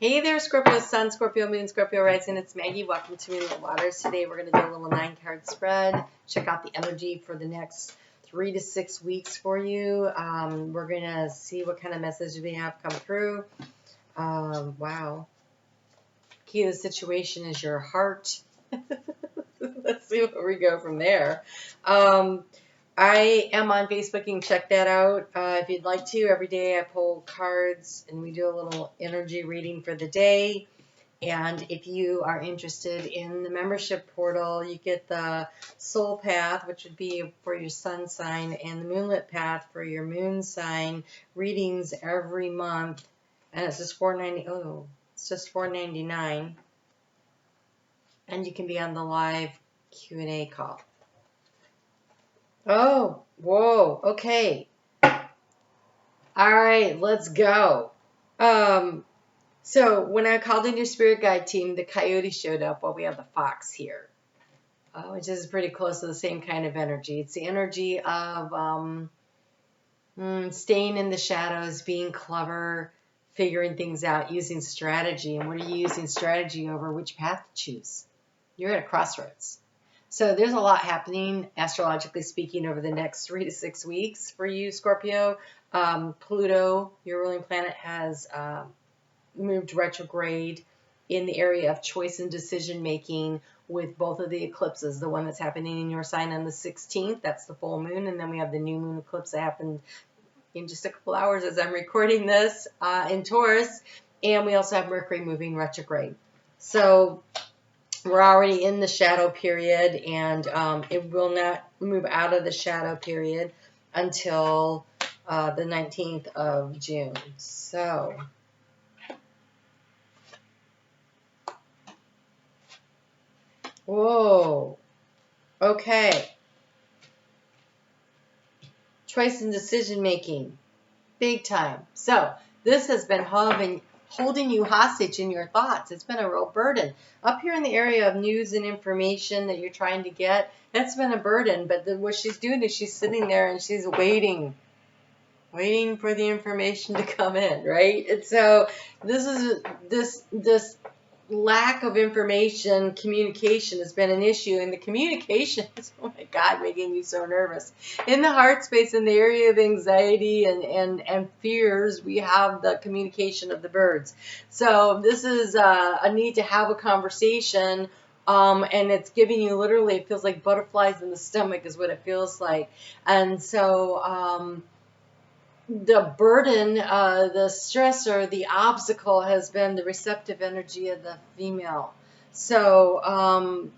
Hey there, Scorpio Sun, Scorpio Moon, Scorpio Rising. It's Maggie. Welcome to Moonlit Waters. Today we're going to do a little 9-card spread. Check out the energy for the next 3 to 6 weeks for you. We're going to see what kind of message we have come through. Wow. Key to the situation is your heart. Let's see where we go from there. I am on Facebook. You can check that out if you'd like to. Every day I pull cards and we do a little energy reading for the day. And if you are interested in the membership portal, you get the soul path, which would be for your sun sign, and the moonlit path for your moon sign readings every month. And it's just $4.90. Oh, it's just $4.99. And you can be on the live Q&A call. Oh, whoa, okay. All right, let's go. So when I called in your spirit guide team, the coyote showed up. Well, we have the fox here, which is pretty close to the same kind of energy. It's the energy of staying in the shadows, being clever, figuring things out, using strategy. And what are you using strategy over? Which path to choose? You're at a crossroads. So there's a lot happening, astrologically speaking, over the next 3 to 6 weeks for you, Scorpio. Pluto, your ruling planet, has moved retrograde in the area of choice and decision making with both of the eclipses. The one that's happening in your sign on the 16th, that's the full moon, and then we have the new moon eclipse that happened in just a couple hours as I'm recording this in Taurus, and we also have Mercury moving retrograde. So we're already in the shadow period, and it will not move out of the shadow period until the 19th of June. So whoa, okay. Choice and decision making, big time. So this has been holding you hostage in your thoughts. It's been a real burden. Up here in the area of news and information that you're trying to get, that's been a burden. But what she's doing is she's sitting there and she's waiting for the information to come in, right? And so this lack of information, communication has been an issue, and the communication is, oh my God, making me so nervous. In the heart space, in the area of anxiety and fears, we have the communication of the birds. So this is a need to have a conversation, and it's giving you literally, it feels like butterflies in the stomach is what it feels like. And so the burden, the stressor, the obstacle has been the receptive energy of the female. So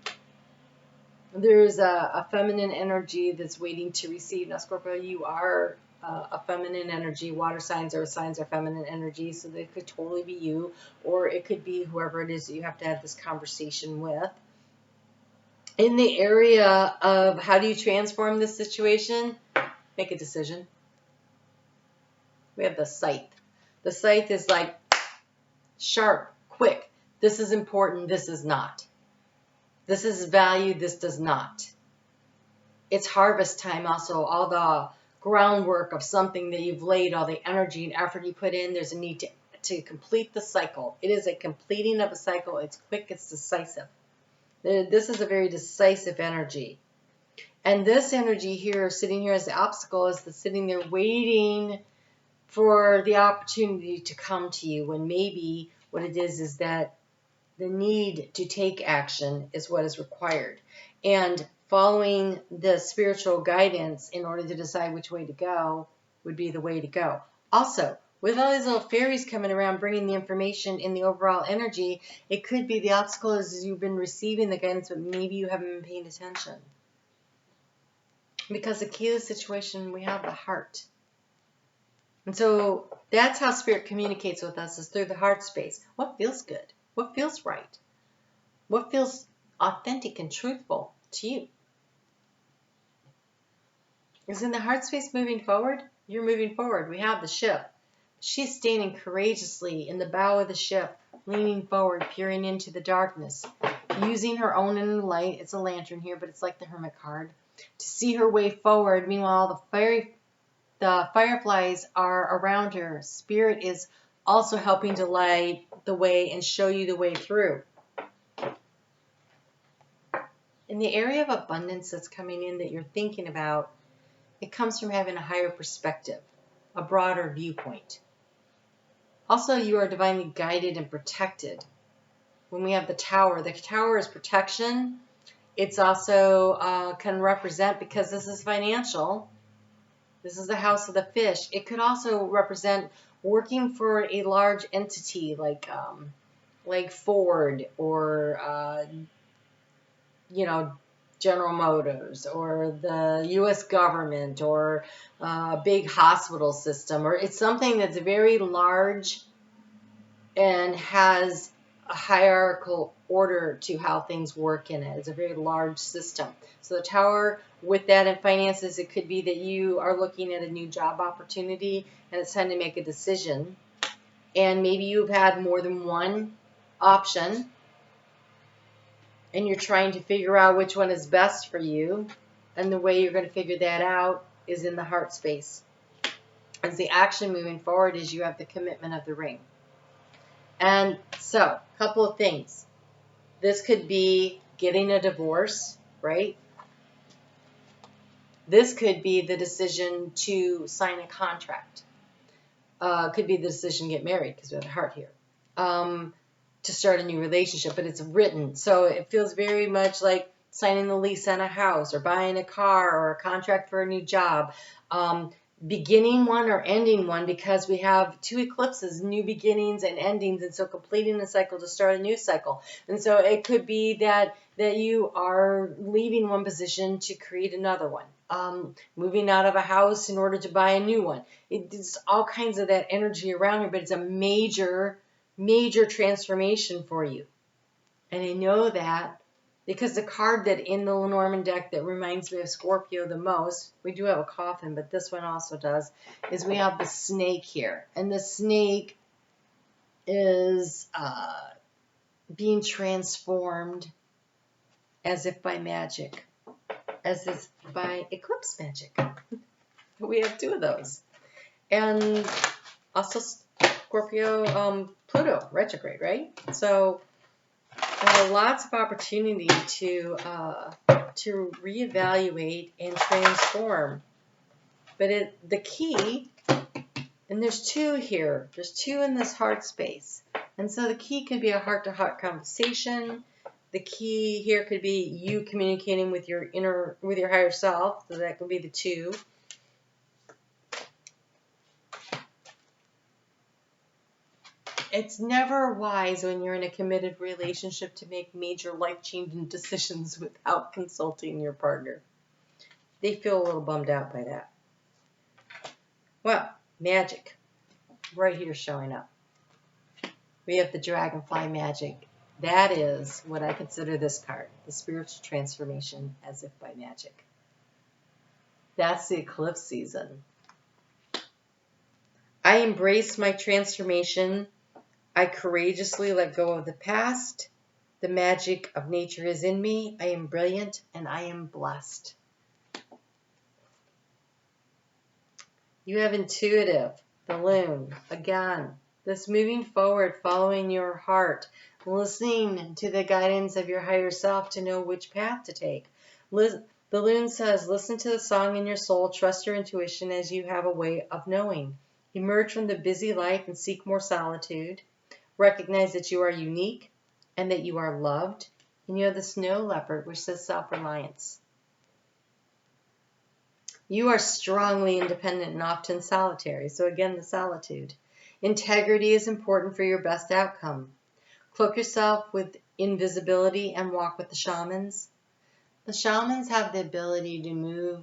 there's a feminine energy that's waiting to receive. Now, Scorpio, you are a feminine energy. Water signs are feminine energy, so they could totally be you, or it could be whoever it is that you have to have this conversation with. In the area of how do you transform this situation, make a decision. We have the scythe. The scythe is like sharp, quick. This is important. This is not. This is valued. This does not. It's harvest time also. All the groundwork of something that you've laid, all the energy and effort you put in, there's a need to complete the cycle. It is a completing of a cycle. It's quick. It's decisive. This is a very decisive energy. And this energy here, sitting here as the obstacle, is the sitting there waiting for the opportunity to come to you, when maybe what it is that the need to take action is what is required. And following the spiritual guidance in order to decide which way to go would be the way to go. Also, with all these little fairies coming around bringing the information in the overall energy, it could be the obstacle is you've been receiving the guidance, but maybe you haven't been paying attention. Because the key to the situation, we have the heart. And so that's how spirit communicates with us, is through the heart space. What feels good? What feels right? What feels authentic and truthful to you? Is in the heart space moving forward? You're moving forward. We have the ship. She's standing courageously in the bow of the ship, leaning forward, peering into the darkness, using her own inner light. It's a lantern here, but it's like the Hermit card, to see her way forward. Meanwhile, the fireflies are around her. Spirit is also helping to light the way and show you the way through. In the area of abundance that's coming in that you're thinking about, it comes from having a higher perspective, a broader viewpoint. Also, you are divinely guided and protected. When we have the tower is protection. It's also can represent, because this is financial, this is the house of the fish. It could also represent working for a large entity like Ford or General Motors or the U.S. government or a big hospital system, or it's something that's very large and has a hierarchical order to how things work in it. It's a very large system. So the tower, with that in finances, it could be that you are looking at a new job opportunity and it's time to make a decision. And maybe you've had more than one option and you're trying to figure out which one is best for you. And the way you're going to figure that out is in the heart space. As the action moving forward is you have the commitment of the ring. And so, a couple of things. This could be getting a divorce, right? This could be the decision to sign a contract. Could be the decision to get married, because we have the heart here. To start a new relationship, but it's written. So it feels very much like signing the lease on a house or buying a car or a contract for a new job. Beginning one or ending one, because we have two eclipses, new beginnings and endings, and so completing a cycle to start a new cycle. And so it could be that you are leaving one position to create another one, moving out of a house in order to buy a new one. It's all kinds of that energy around here, but it's a major transformation for you. And I know that because the card that in the Lenormand deck that reminds me of Scorpio the most, we do have a coffin, but this one also does, is we have the snake here. And the snake is being transformed as if by magic, as if by eclipse magic. We have two of those. And also Scorpio, Pluto retrograde, right? So lots of opportunity to reevaluate and transform. But the key, and there's two here. There's two in this heart space. And so the key could be a heart-to-heart conversation. The key here could be you communicating with your higher self. So that could be the two. It's never wise when you're in a committed relationship to make major life-changing decisions without consulting your partner. They feel a little bummed out by that. Well, magic, right here showing up. We have the dragonfly magic. That is what I consider this card, the spiritual transformation as if by magic. That's the eclipse season. I embrace my transformation. I courageously let go of the past. The magic of nature is in me. I am brilliant and I am blessed. You have intuitive, the loon, again. This moving forward, following your heart, listening to the guidance of your higher self to know which path to take. The loon says, listen to the song in your soul, trust your intuition as you have a way of knowing. Emerge from the busy life and seek more solitude. Recognize that you are unique and that you are loved. And you have the snow leopard, which says self-reliance. You are strongly independent and often solitary. So again, the solitude. Integrity is important for your best outcome. Cloak yourself with invisibility and walk with the shamans. The shamans have the ability to move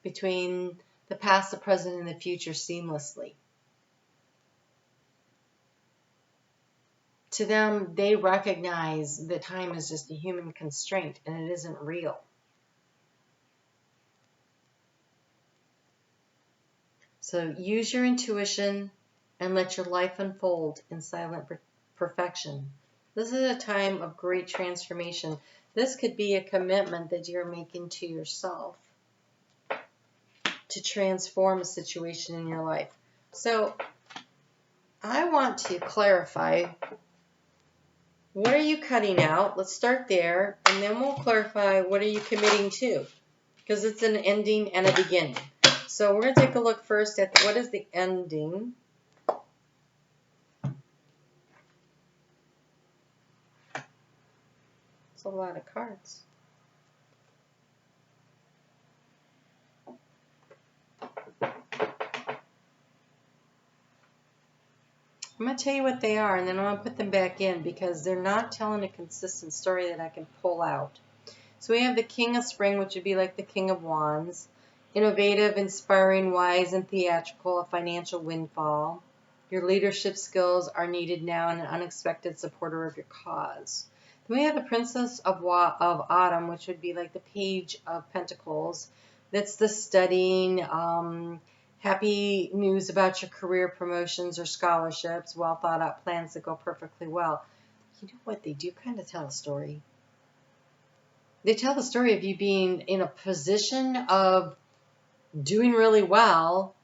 between the past, the present, and the future seamlessly. To them, they recognize that time is just a human constraint and it isn't real. So use your intuition and let your life unfold in silent perfection. This is a time of great transformation. This could be a commitment that you're making to yourself to transform a situation in your life. So I want to clarify, what are you cutting out? Let's start there, and then we'll clarify what are you committing to, because it's an ending and a beginning. So we're going to take a look first at what is the ending. It's a lot of cards. I'm going to tell you what they are, and then I'm going to put them back in because they're not telling a consistent story that I can pull out. So we have the King of Spring, which would be like the King of Wands. Innovative, inspiring, wise, and theatrical, a financial windfall. Your leadership skills are needed now and an unexpected supporter of your cause. Then we have the Princess of Autumn, which would be like the Page of Pentacles. That's the studying, happy news about your career promotions or scholarships, well thought out plans that go perfectly well. You know what? They do kind of tell a story. They tell the story of you being in a position of doing really well,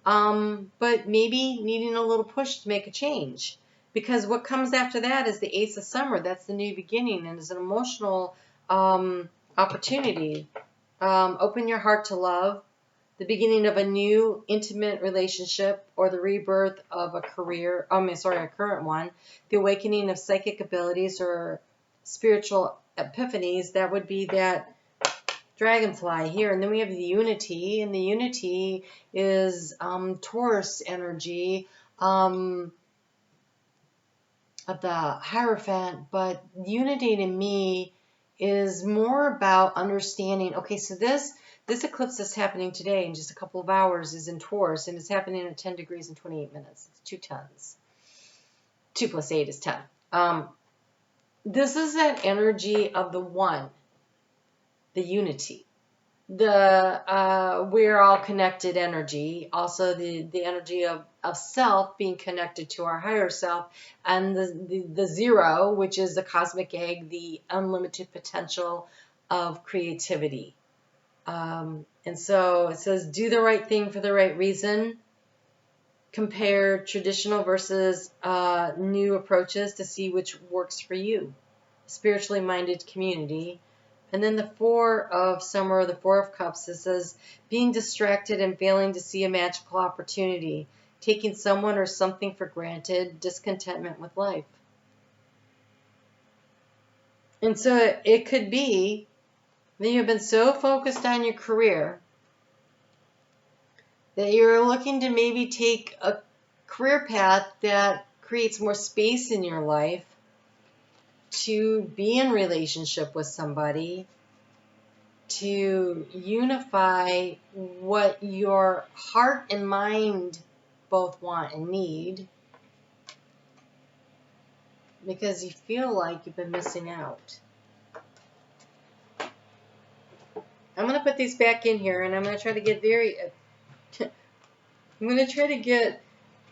but maybe needing a little push to make a change. Because what comes after that is the Ace of Summer. That's the new beginning, and it's an emotional opportunity. Open your heart to love, the beginning of a new intimate relationship, or the rebirth of a career, a current one, the awakening of psychic abilities or spiritual epiphanies. That would be that dragonfly here. And then we have the Unity, and the Unity is Taurus energy of the Hierophant, but Unity to me is more about understanding, okay, so this eclipse that's happening today in just a couple of hours is in Taurus, and it's happening at 10 degrees and 28 minutes. It's 2 tons. 2 plus 8 is 10. This is that energy of the one, the unity, the we're all connected energy, also the energy of self being connected to our higher self, and the zero, which is the cosmic egg, the unlimited potential of creativity. And so it says, do the right thing for the right reason. Compare traditional versus new approaches to see which works for you. Spiritually minded community. And then the Four of Summer, the Four of Cups, it says, being distracted and failing to see a magical opportunity, taking someone or something for granted, discontentment with life. And so it could be that you've been so focused on your career that you're looking to maybe take a career path that creates more space in your life to be in relationship with somebody, to unify what your heart and mind both want and need, because you feel like you've been missing out. I'm going to put these back in here, and I'm going to try to get I'm going to try to get,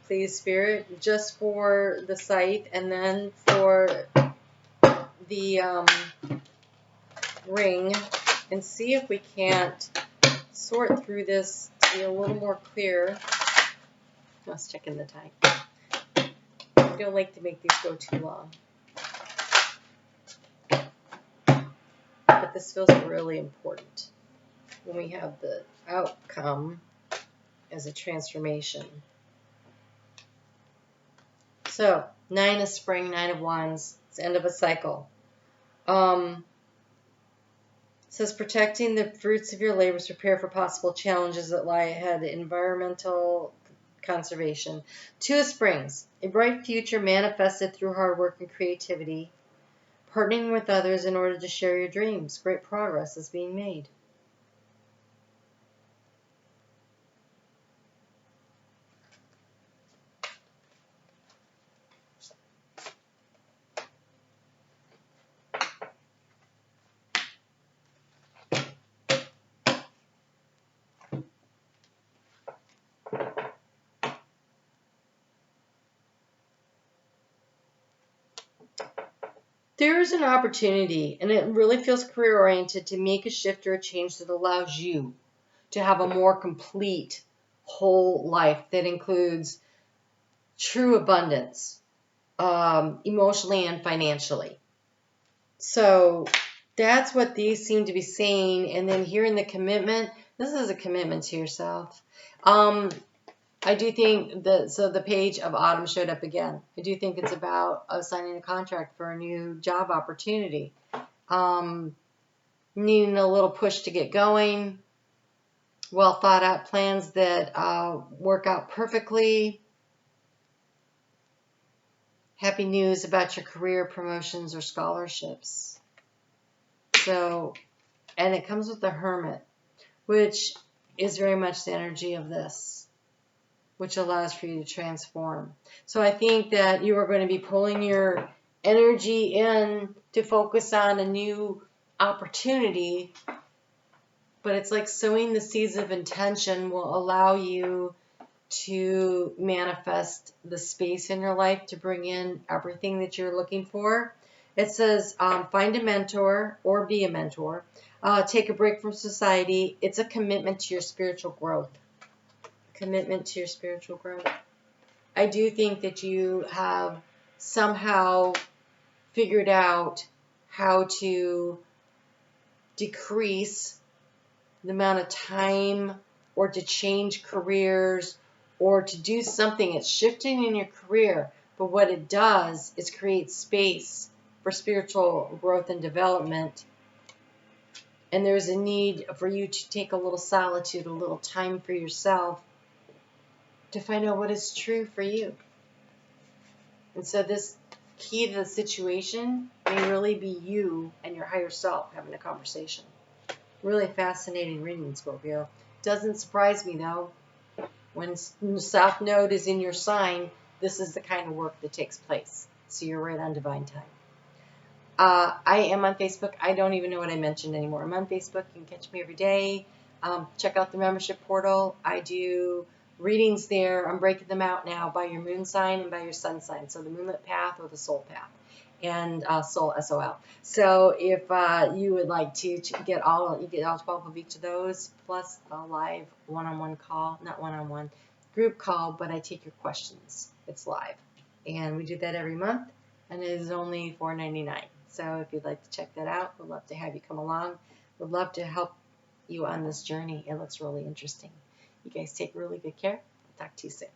please, Spirit, just for the site, and then for the ring, and see if we can't sort through this to be a little more clear. Let's check in the time. I don't like to make these go too long. But this feels really important when we have the outcome as a transformation. So, 9 of Spring, 9 of Wands. It's the end of a cycle. It says, protecting the fruits of your labors, prepare for possible challenges that lie ahead. Environmental conservation. 2 of Springs. A bright future manifested through hard work and creativity. Partnering with others in order to share your dreams. Great progress is being made. There is an opportunity, and it really feels career-oriented, to make a shift or a change that allows you to have a more complete whole life that includes true abundance, emotionally and financially. So that's what these seem to be saying. And then here in the commitment, this is a commitment to yourself. I do think the page of autumn showed up again. I do think it's about signing a contract for a new job opportunity. Needing a little push to get going. Well thought out plans that work out perfectly. Happy news about your career promotions or scholarships. So, and it comes with the Hermit, which is very much the energy of this, which allows for you to transform. So I think that you are going to be pulling your energy in to focus on a new opportunity, but it's like sowing the seeds of intention will allow you to manifest the space in your life to bring in everything that you're looking for. It says find a mentor or be a mentor. Take a break from society. It's a commitment to your spiritual growth. Commitment to your spiritual growth. I do think that you have somehow figured out how to decrease the amount of time or to change careers or to do something. It's shifting in your career, but what it does is create space for spiritual growth and development. And there's a need for you to take a little solitude, a little time for yourself to find out what is true for you. And so this key to the situation may really be you and your higher self having a conversation. Really fascinating reading, Scorpio. Doesn't surprise me, though. When the South Node is in your sign, this is the kind of work that takes place. So you're right on divine time. I am on Facebook. I don't even know what I mentioned anymore. I'm on Facebook. You can catch me every day. Check out the membership portal. I do readings there. I'm breaking them out now by your moon sign and by your sun sign. So the moonlit path or the soul path. And soul, SOL. So if you would like to get all 12 of each of those, plus a live one-on-one call, not one-on-one, group call, but I take your questions. It's live. And we do that every month, and it is only $4.99. So if you'd like to check that out, we'd love to have you come along. We'd love to help you on this journey. It looks really interesting. You guys take really good care. I'll talk to you soon.